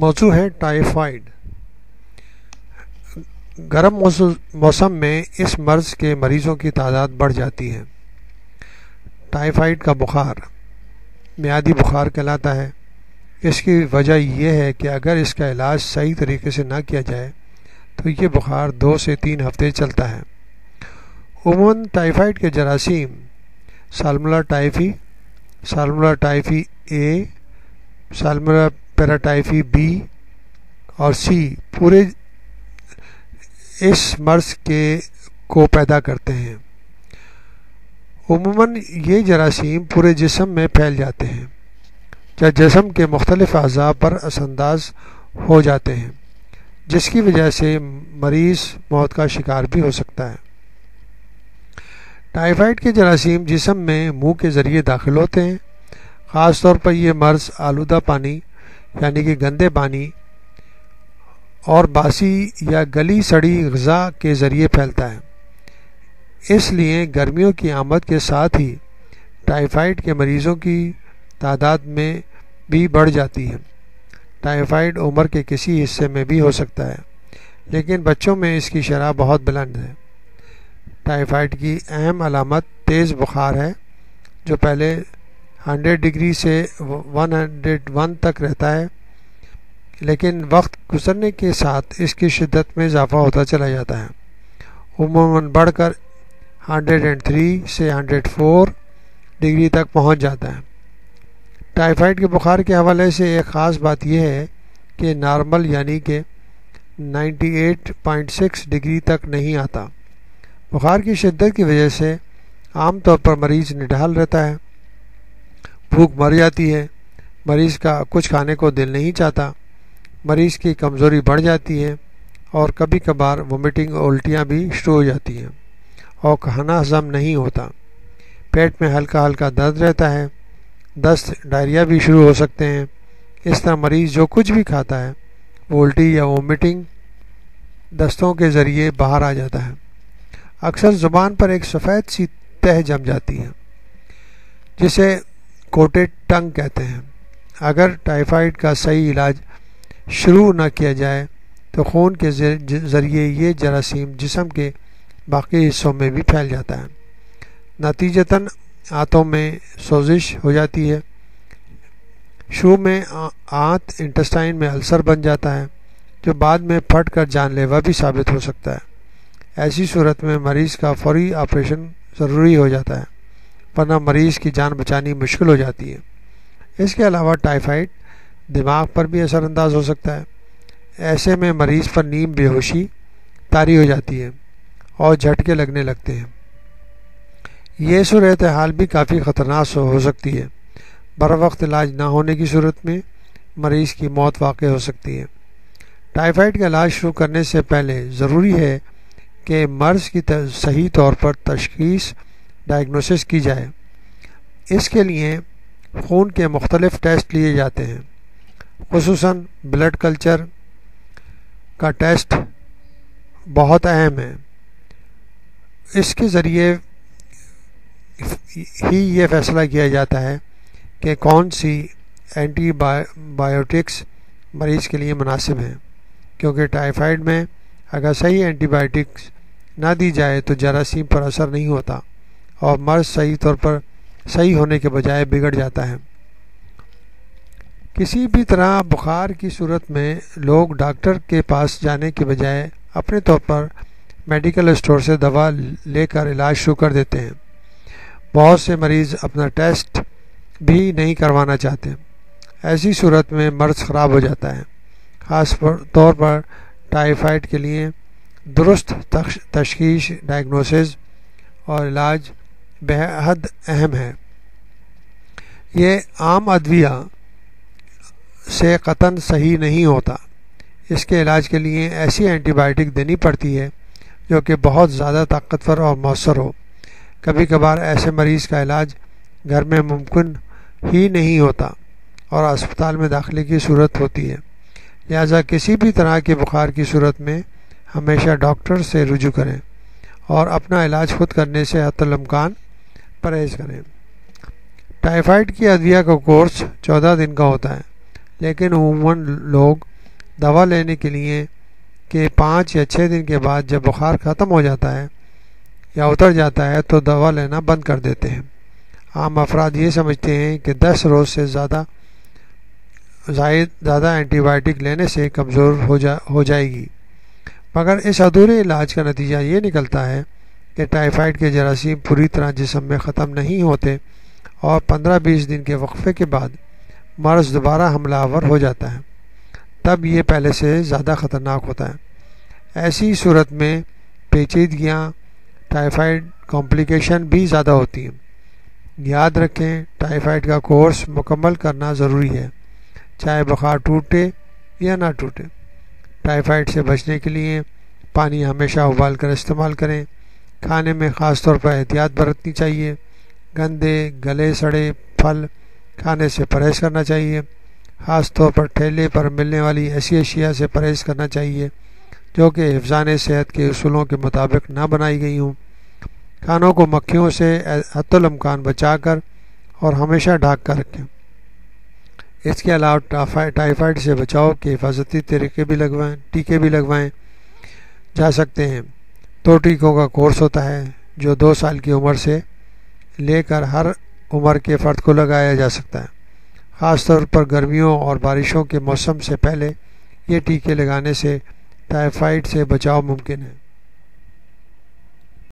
موضوع ہے ٹائیفائڈ۔ گرم موسم میں اس مرض کے مریضوں کی تعداد بڑھ جاتی ہے۔ ٹائیفائڈ کا بخار میعادی بخار کہلاتا ہے۔ اس کی وجہ یہ ہے کہ اگر اس کا علاج صحیح طریقے سے نہ کیا جائے تو یہ بخار 2 سے 3 ہفتے چلتا ہے۔ عموماً ٹائیفائڈ کے جراثیم Salmonella ٹائفی، Salmonella ٹائفی a, Salmonella پیراٹائفی be اور سی پورے اس مرض کو پیدا کرتے ہیں۔ عموماً یہ جراثیم پورے جسم میں پھیل جاتے ہیں یا جسم کے مختلف اعضاء پر اثر انداز ہو جاتے ہیں، جس کی وجہ سے مریض موت کا شکار بھی ہو سکتا ہے۔ ٹائیفائڈ کے جراثیم جسم میں منہ کے ذریعے داخل ہوتے ہیں۔ خاص طور پر یہ مرض آلودہ پانی یعنی کہ گندے پانی اور باسی یا گلی سڑی غذا کے ذریعے پھیلتا ہے۔ اس لیے گرمیوں کی آمد کے ساتھ ہی ٹائیفائڈ کے مریضوں کی تعداد میں بھی بڑھ جاتی ہے۔ ٹائیفائڈ عمر کے کسی حصے میں بھی ہو سکتا ہے، لیکن بچوں میں اس کی شرح بہت بلند ہے۔ ٹائیفائڈ کی اہم علامت تیز بخار ہے، جو پہلے 100 ڈگری سے 101 تک رہتا ہے، لیکن وقت گزرنے کے ساتھ اس کی شدت میں اضافہ ہوتا چلا جاتا ہے، عموماً بڑھ کر 103 سے 104 ڈگری تک پہنچ جاتا ہے۔ ٹائیفائڈ کے بخار کے حوالے سے ایک خاص بات یہ ہے کہ نارمل یعنی کہ 98.6 ڈگری تک نہیں آتا۔ بخار کی شدت کی وجہ سے عام طور پر مریض نڈھال رہتا ہے، بھوک مر جاتی ہے، مریض کا کچھ کھانے کو دل نہیں چاہتا، مریض کی کمزوری بڑھ جاتی ہے اور کبھی کبھار وومیٹنگ اور الٹیاں بھی شروع ہو جاتی ہیں اور کھانا ہضم نہیں ہوتا۔ پیٹ میں ہلکا ہلکا درد رہتا ہے، دست ڈائریا بھی شروع ہو سکتے ہیں۔ اس طرح مریض جو کچھ بھی کھاتا ہے وہ الٹی یا وومیٹنگ دستوں کے ذریعے باہر آ جاتا ہے۔ اکثر زبان پر ایک سفید سی تہ جم جاتی ہے جسے کوٹڈ ٹنگ کہتے ہیں۔ اگر ٹائیفائڈ کا صحیح علاج شروع نہ کیا جائے تو خون کے ذریعے یہ جراثیم جسم کے باقی حصوں میں بھی پھیل جاتا ہے۔ نتیجتاً آنتوں میں سوزش ہو جاتی ہے، شروع میں آنت انٹسٹائن میں السر بن جاتا ہے جو بعد میں پھٹ کر جان لیوا بھی ثابت ہو سکتا ہے۔ ایسی صورت میں مریض کا فوری آپریشن ضروری ہو جاتا ہے، ورنہ مریض کی جان بچانی مشکل ہو جاتی ہے۔ اس کے علاوہ ٹائیفائڈ دماغ پر بھی اثر انداز ہو سکتا ہے۔ ایسے میں مریض پر نیم بے ہوشی طاری ہو جاتی ہے اور جھٹکے لگنے لگتے ہیں۔ یہ صورتحال بھی کافی خطرناک ہو سکتی ہے۔ بروقت علاج نہ ہونے کی صورت میں مریض کی موت واقع ہو سکتی ہے۔ ٹائیفائڈ کا علاج شروع کرنے سے پہلے ضروری ہے کہ مرض کی صحیح طور پر تشخیص ڈائگنوسس کی جائے۔ اس کے لیے خون کے مختلف ٹیسٹ لیے جاتے ہیں، خصوصاً بلڈ کلچر کا ٹیسٹ بہت اہم ہے۔ اس کے ذریعے ہی یہ فیصلہ کیا جاتا ہے کہ کون سی اینٹی بایوٹکس مریض کے لیے مناسب ہیں، کیونکہ ٹائیفائڈ میں اگر صحیح اینٹی بایوٹکس نہ دی جائے تو جراثیم پر اثر نہیں ہوتا اور مرض صحیح طور پر صحیح ہونے کے بجائے بگڑ جاتا ہے۔ کسی بھی طرح بخار کی صورت میں لوگ ڈاکٹر کے پاس جانے کے بجائے اپنے طور پر میڈیکل اسٹور سے دوا لے کر علاج شروع کر دیتے ہیں۔ بہت سے مریض اپنا ٹیسٹ بھی نہیں کروانا چاہتے۔ ایسی صورت میں مرض خراب ہو جاتا ہے۔ خاص طور پر ٹائیفائڈ کے لیے درست تشخیص، ڈائگنوسس اور علاج بے حد اہم ہے۔ یہ عام ادویہ سے قطعاً صحیح نہیں ہوتا۔ اس کے علاج کے لیے ایسی اینٹی بایوٹک دینی پڑتی ہے جو کہ بہت زیادہ طاقتور اور مؤثر ہو۔ کبھی کبھار ایسے مریض کا علاج گھر میں ممکن ہی نہیں ہوتا اور اسپتال میں داخلے کی صورت ہوتی ہے۔ لہذا کسی بھی طرح کے بخار کی صورت میں ہمیشہ ڈاکٹر سے رجوع کریں اور اپنا علاج خود کرنے سے حتی الامکان پرہیز کریں۔ ٹائیفائڈ کی ادویہ کا کورس 14 دن کا ہوتا ہے، لیکن عموماً لوگ دوا لینے کے لیے کہ 5 یا 6 دن کے بعد جب بخار ختم ہو جاتا ہے یا اتر جاتا ہے تو دوا لینا بند کر دیتے ہیں۔ عام افراد یہ سمجھتے ہیں کہ 10 روز سے زیادہ اینٹی بائیوٹک لینے سے کمزور ہو جائے گی، مگر اس ادھورے علاج کا نتیجہ یہ نکلتا ہے کہ ٹائیفائڈ کے جراثیم پوری طرح جسم میں ختم نہیں ہوتے اور 15-20 دن کے وقفے کے بعد مرض دوبارہ حملہ آور ہو جاتا ہے، تب یہ پہلے سے زیادہ خطرناک ہوتا ہے۔ ایسی صورت میں پیچیدگیاں، ٹائیفائڈ کمپلیکیشن بھی زیادہ ہوتی ہیں۔ یاد رکھیں، ٹائیفائڈ کا کورس مکمل کرنا ضروری ہے، چاہے بخار ٹوٹے یا نہ ٹوٹے۔ ٹائیفائڈ سے بچنے کے لیے پانی ہمیشہ ابال کر استعمال کریں۔ کھانے میں خاص طور پر احتیاط برتنی چاہیے۔ گندے، گلے سڑے پھل کھانے سے پرہیز کرنا چاہیے۔ خاص طور پر ٹھیلے پر ملنے والی ایسی اشیاء سے پرہیز کرنا چاہیے جو کہ حفظان صحت کے اصولوں کے مطابق نہ بنائی گئی ہوں۔ کھانوں کو مکھیوں سے حتی الامکان بچا کر اور ہمیشہ ڈھک کر رکھیں۔ اس کے علاوہ ٹائیفائڈ سے بچاؤ کے حفاظتی ٹیکے بھی لگوائیں جا سکتے ہیں۔ 2 ٹیکوں کا کورس ہوتا ہے جو 2 سال کی عمر سے لے کر ہر عمر کے فرد کو لگایا جا سکتا ہے۔ خاص طور پر گرمیوں اور بارشوں کے موسم سے پہلے یہ ٹیکے لگانے سے ٹائیفائڈ سے بچاؤ ممکن ہے۔